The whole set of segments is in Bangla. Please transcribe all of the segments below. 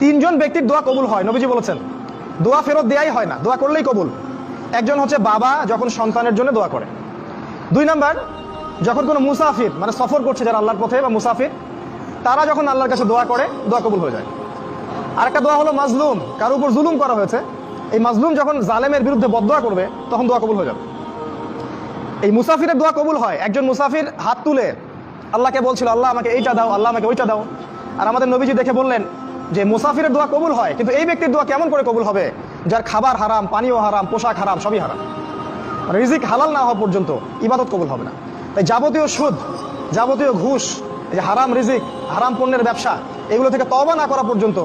তিনজন ব্যক্তির দোয়া কবুল হয়, নবীজি বলেছেন। দোয়া ফেরত দেয়াই হয় না, দোয়া করলেই কবুল। একজন হচ্ছে বাবা যখন সন্তানের জন্য দোয়া করে। দুই নাম্বার, যখন কোনো মুসাফির মানে সফর করছে যারা আল্লাহর পথে বা মুসাফির, তারা যখন আল্লাহর কাছে দোয়া করে, দোয়া কবুল হয়ে যায়। আরেকটা দোয়া হলো মাজলুম, কারোর উপর জুলুম করা হয়েছে, এই মাজলুম যখন জালেমের বিরুদ্ধে বদদোয়া করবে তখন দোয়া কবুল হয়ে যাবে। এই মুসাফিরের দোয়া কবুল হয়। একজন মুসাফির হাত তুলে আল্লাহকে বলছিল, আল্লাহ আমাকে এইটা দাও, আল্লাহ আমাকে ওইটা দাও। আর আমাদের নবীজি দেখে বললেন যে মুসাফিরের দোয়া কবুল হয়, কিন্তু এই ব্যক্তির দোয়া কেমন করে কবুল হবে যার খাবার হারাম, পানীয় হারাম, পোশাক হারাম, সবই হারাম। রিজিক হালাল না হওয়া পর্যন্ত ইবাদত কবুল হবে না। তাই যাবতীয় সুদ, যাবতীয় ঘুষ, এই যে হারাম রিজিক, হারাম পণ্যের ব্যবসা, এগুলো থেকে তওবা না করা পর্যন্ত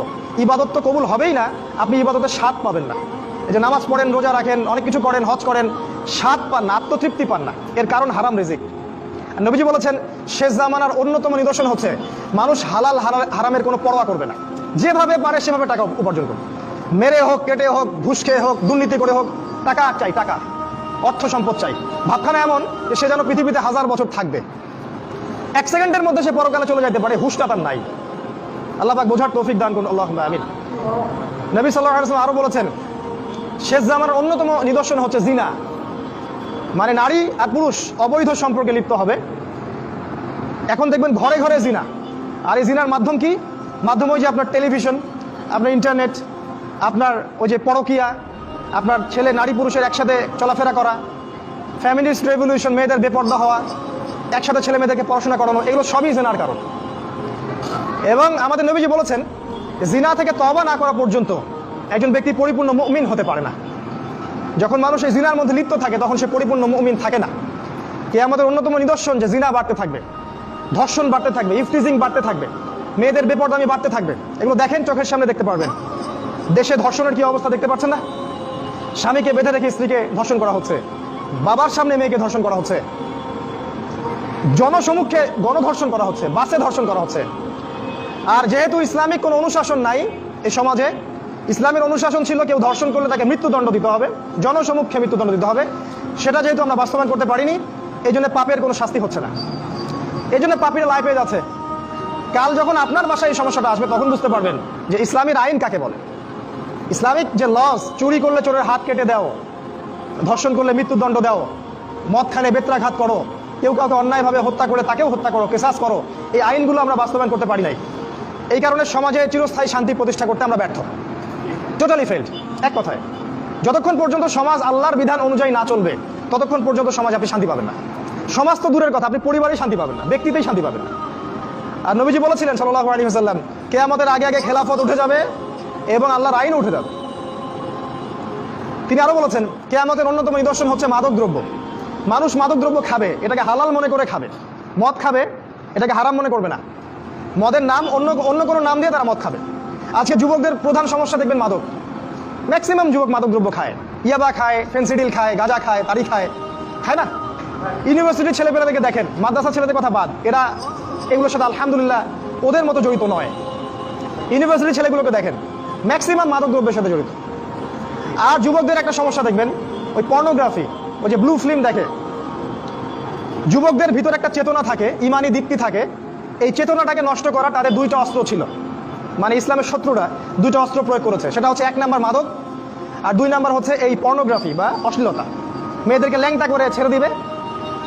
ইবাদত তো কবুল হবেই না, আপনি ইবাদতের স্বাদ পাবেন না। এই যে নামাজ পড়েন, রোজা রাখেন, অনেক কিছু করেন, হজ করেন, স্বাদ পান না, আত্মতৃপ্তি পান না, এর কারণ হারাম রিজিক। নবীজি বলেছেন শেষ জামানার অন্যতম নিদর্শন হচ্ছে মানুষ হালাল হারামের কোনো পরোয়া করবে না, যেভাবে পারে সেভাবে টাকা উপার্জন করবে। মেরে হোক, কেটে হোক, ঘুষ খেয়ে হোক, দুর্নীতি করে হোক, টাকা চাই, টাকা, অর্থ সম্পদ চাই। ভাবখানা এমন যে সে যেন পৃথিবীতে 1000 বছর থাকবে, 1 সেকেন্ডের মধ্যে সে পরকালে চলে যেতে পারে, হুশটা তার নাই। আল্লাহ পাক বোঝার তৌফিক দান করুন, আল্লাহুম্মা আমিন। নবী সাল্লাল্লাহু আলাইহি ওয়াসাল্লাম আরো বলেছেন শেষ জামানার অন্যতম নিদর্শন হচ্ছে জিনা, মানে নারী আর পুরুষ অবৈধ সম্পর্কে লিপ্ত হবে। এখন দেখবেন ঘরে ঘরে জিনা। আর এই জিনার মাধ্যম কি? মাধ্যম ওই যে আপনার টেলিভিশন, আপনার ইন্টারনেট, আপনার ওই যে পরকিয়া, আপনার ছেলে নারী পুরুষের একসাথে চলাফেরা করা, ফ্যামিলিস্ট রেভলিউশন, মেয়েদের বেপর্দা হওয়া, একসাথে ছেলে মেয়েদেরকে পড়াশোনা করানো, এগুলো সবই জিনার কারণ। এবং আমাদের নবীজি বলেছেন জিনা থেকে তওবা না করা পর্যন্ত একজন ব্যক্তি পরিপূর্ণ মুমিন হতে পারে না। যখন মানুষ এই জিনার মধ্যে লিপ্ত থাকে তখন সে পরিপূর্ণ মুমিন থাকে না। কিয়ামতের অন্যতম নিদর্শন যে জিনা বাড়তে থাকবে, ধর্ষণ বাড়তে থাকবে, ইফটিজিং বাড়তে থাকবে, মেয়েদের বেপরদামি বাড়তে থাকবে। এগুলো দেখেন, চোখের সামনে দেখতে পারবেন। দেশে ধর্ষণের কি অবস্থা দেখতে পাচ্ছেন না? স্বামীকে বেঁধে রেখে স্ত্রীকে ধর্ষণ করা হচ্ছে, বাবার সামনে মেয়েকে ধর্ষণ করা হচ্ছে, জনসমুখে গণধর্ষণ করা হচ্ছে, বাসে ধর্ষণ করা হচ্ছে। আর যেহেতু ইসলামিক কোনো অনুশাসন নাই এই সমাজে, ইসলামের অনুশাসন ছিল কেউ ধর্ষণ করলে তাকে মৃত্যুদণ্ড দিতে হবে, জনসমুখে মৃত্যুদণ্ড দিতে হবে, সেটা যেহেতু আমরা বাস্তবায়ন করতে পারিনি, এই জন্য পাপের কোনো শাস্তি হচ্ছে না। এই জন্য পাপীরা লাইফ পেয়ে যাচ্ছে। কাল যখন আপনার বাসায় এই সমস্যাটা আসবে তখন বুঝতে পারবেন যে ইসলামের আইন কাকে বলে। ইসলামিক যে লস, চুরি করলে চোরের হাত কেটে দাও, ধর্ষণ করলে মৃত্যুদণ্ড দাও, মদ খানে বেত্রাঘাত করো, কেউ কাউকে অন্যায়ভাবে হত্যা করে তাকেও হত্যা করো, কেসাস করো, এই আইনগুলো আমরা বাস্তবায়ন করতে পারি নাই। এই কারণে সমাজে চিরস্থায়ী শান্তি প্রতিষ্ঠা করতে আমরা ব্যর্থ, টোটালি ফেল্ড। এক কথায়, যতক্ষণ পর্যন্ত সমাজ আল্লাহর বিধান অনুযায়ী না চলবে ততক্ষণ পর্যন্ত সমাজ আপনি শান্তি পাবেন না। সমাজ তো দূরের কথা, আপনি পরিবারেই শান্তি পাবেন না, ব্যক্তিতেই শান্তি পাবেন না। আর নবীজি বলেছিলেন সাল্লাল্লাহু আলাইহি ওয়াসাল্লাম, কিয়ামতের আগে আগে খেলাফত উঠে যাবে এবং আল্লাহর আইন উঠে যাবে। তিনি আরো বলেছেন কিয়ামতের অন্যতম নিদর্শন হচ্ছে মাদক দ্রব্য। মানুষ মাদক দ্রব্য খাবে, এটাকে হালাল মনে করে খাবে। মদ খাবে, এটাকে হারাম মনে করবে না। মদের নাম অন্য কোনো নাম দিয়ে তারা মদ খাবে। আজকে যুবকদের প্রধান সমস্যা দেখবেন মাদক। ম্যাক্সিমাম যুবক মাদক দ্রব্য খায়, ইয়াবা খায়, ফেন্সিডিল খায়, গাঁজা খায়, তারি খায়, খায় না? ইউনিভার্সিটির ছেলেপেলাদেরকে দেখেন, মাদ্রাসা ছেলেদের কথা বাদ, এরা এগুলোর সাথে আলহামদুলিল্লাহ ওদের মতো জড়িত নয়। ইউনিভার্সিটির ছেলেগুলোকে দেখেন, ম্যাক্সিমাম মাদক দ্রব্যের সাথে জড়িত। আর যুবকদের একটা সমস্যা দেখবেন, ওই পর্নোগ্রাফি, ওই যে ব্লু ফিল্ম দেখে। যুবকদের ভিতর একটা চেতনা থাকে, ইমানি দীপ্তি থাকে, এই চেতনাটাকে নষ্ট করা তাদের 2টা অস্ত্র ছিল। মানে ইসলামের শত্রুরা 2টা অস্ত্র প্রয়োগ করেছে। সেটা হচ্ছে 1 নাম্বার মাদক, আর 2 নাম্বার হচ্ছে এই পর্নোগ্রাফি বা অশ্লীলতা। মেয়েদেরকে ল্যাংটা করে ছেড়ে দিবে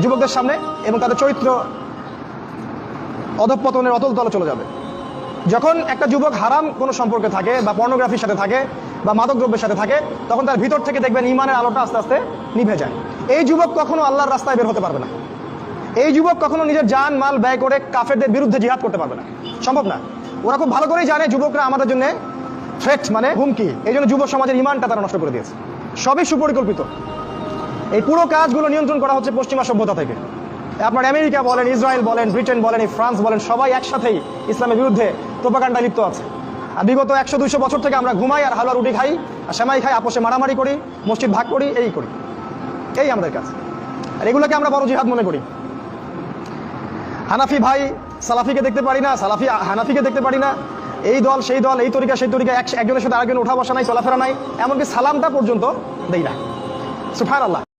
যুবকদের সামনে এবং তাদের চরিত্র অধঃপতনের অতল তলে চলে যাবে। যখন একটা যুবক হারাম কোনো সম্পর্কে থাকে বা পর্নোগ্রাফির সাথে থাকে বা মাদক দ্রব্যের সাথে থাকে, তখন তার ভিতর থেকে দেখবেন ইমানের আলোটা আস্তে আস্তে নিভে যায়। এই যুবক কখনো আল্লাহর রাস্তায় বের হতে পারবে না। এই যুবক কখনো নিজের জান মাল ব্যয় করে কাফেরদের বিরুদ্ধে জিহাদ করতে পারবে না, সম্ভব না। ওরা খুব ভালো করেই জানে যুবকরা আমাদের জন্য থ্রেট, মানে হুমকি। এই জন্য যুব সমাজের ইমানটা তারা নষ্ট করে দিয়েছে। সবই সুপরিকল্পিত। এই পুরো কাজগুলো নিয়ন্ত্রণ করা হচ্ছে পশ্চিমা সভ্যতা থেকে। আপনার আমেরিকা বলেন, ইসরায়েল বলেন, ব্রিটেন বলেন, ফ্রান্স বলেন, সবাই একসাথেই ইসলামের বিরুদ্ধে প্রোপাগান্ডায় লিপ্ত আছে। আর বিগত 100-200 বছর থেকে আমরা ঘুমাই আর হালুয়া রুটি খাই আর সেমাই খাই, আপোষে মারামারি করি, মসজিদ ভাগ করি, এই করি, এই আমাদের কাজ। আর এগুলোকে আমরা বড় জিহাদ মনে করি। হানাফি ভাই সালাফিকে দেখতে পারি না, সালাফি হানাফিকে দেখতে পারি না, এই দল সেই দল, এই তরিকা সেই তরিকা, একজনের সাথে আরেকজন ওঠা বসা নাই, চলাফেরা নাই, এমনকি সালামটা পর্যন্ত দেই না। সুবহানাল্লাহ।